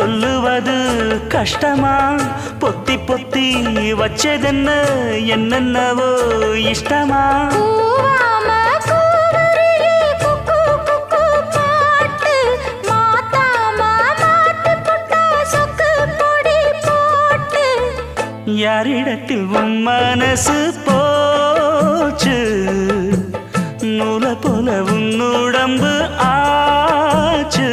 சொல்லுவது கஷ்டமா பொத்தி பொத்தி வச்சதென்ன என்னென்னவோ இஷ்டமா யாரிடத்தில் உன் மனசு போச்சு நூலை போல உன் உடம்பு ஆச்சு